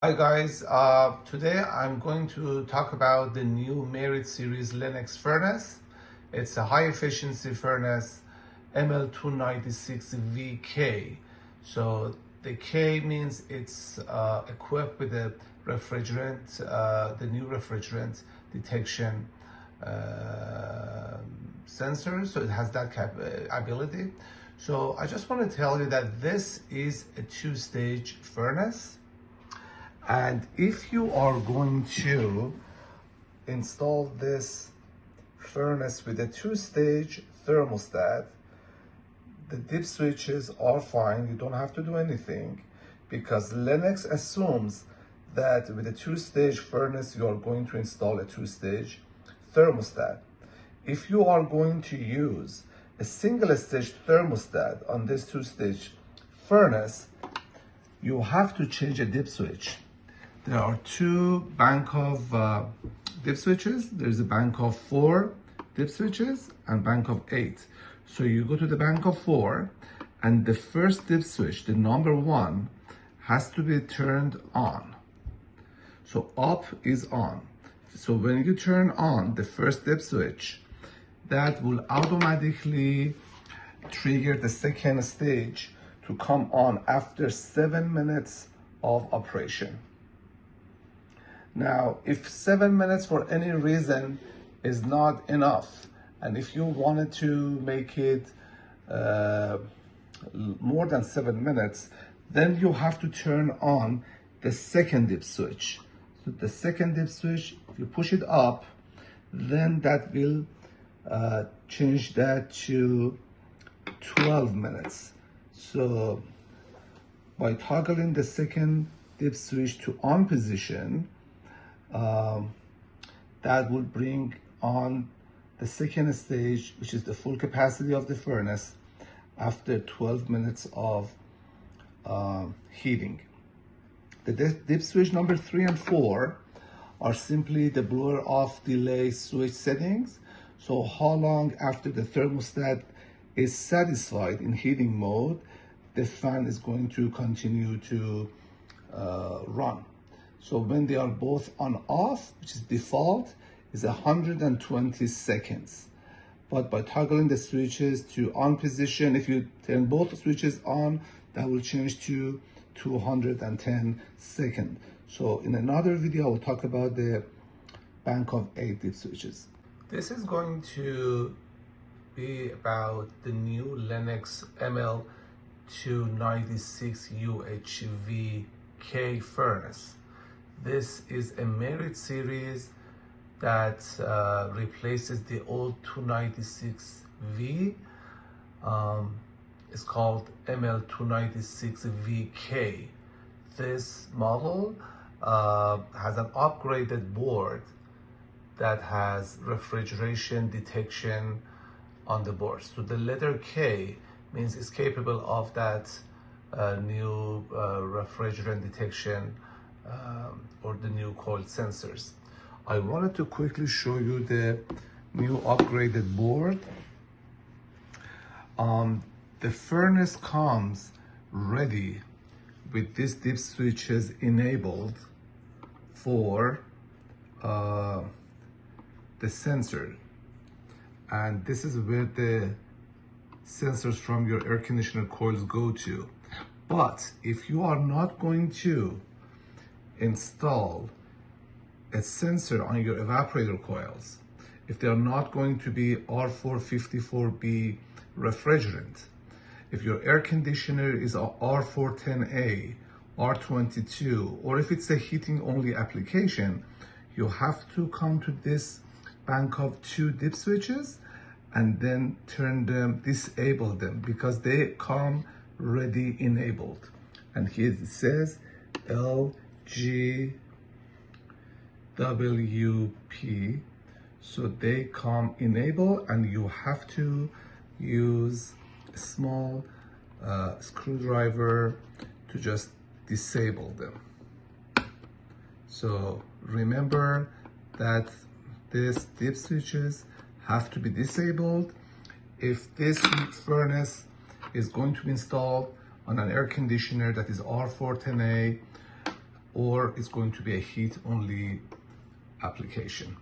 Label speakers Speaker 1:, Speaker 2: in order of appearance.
Speaker 1: Hi guys, today I'm going to talk about the new Merit Series Lennox furnace. It's a high efficiency furnace ML296VK. So the K means it's equipped with a refrigerant, the new refrigerant detection sensor, so it has that ability. So I just want to tell you that this is a two-stage furnace. And if you are going to install this furnace with a two-stage thermostat, the dip switches are fine. You don't have to do anything because Lennox assumes that with a two-stage furnace, you are going to install a two-stage thermostat. If you are going to use a single-stage thermostat on this two-stage furnace, you have to change a dip switch. There are two bank of dip switches. There's a bank of 4 dip switches and bank of 8. So you go to the bank of 4 and the first dip switch, the number 1, has to be turned on. So up is on. So when you turn on the first dip switch, that will automatically trigger the second stage to come on after 7 minutes of operation. Now, if 7 minutes for any reason is not enough, and if you wanted to make it more than 7 minutes, then you have to turn on the second dip switch. So the second dip switch, if you push it up, then that will change that to 12 minutes. So by toggling the second dip switch to on position, that will bring on the second stage, which is the full capacity of the furnace after 12 minutes of heating. The dip switch number 3 and 4 are simply the blower off delay switch settings. So how long after the thermostat is satisfied in heating mode, the fan is going to continue to run. So when they are both on off, which is default, is 120 seconds. But by toggling the switches to on position, if you turn both switches on, that will change to 210 seconds. So in another video, I will talk about the bank of 8 dip switches. This is going to be about the new Lennox ML296VK furnace. This is a Merit series that replaces the old 296V. It's called ML296VK. This model has an upgraded board that has refrigeration detection on the board. So the letter K means it's capable of that new refrigerant detection or the new coil sensors. I wanted to quickly show you the new upgraded board. The furnace comes ready with these dip switches enabled for the sensor, and this is where the sensors from your air conditioner coils go to. But if you are not going to install a sensor on your evaporator coils, if they are not going to be R454B refrigerant, if your air conditioner is a R410A, R22, or if it's a heating only application, you have to come to this bank of 2 dip switches and then turn them, disable them, because they come ready enabled. And here it says LGWP, so they come enable, and you have to use a small screwdriver to just disable them. So remember that these dip switches have to be disabled. If this furnace is going to be installed on an air conditioner that is R410A, or it's going to be a heat only application.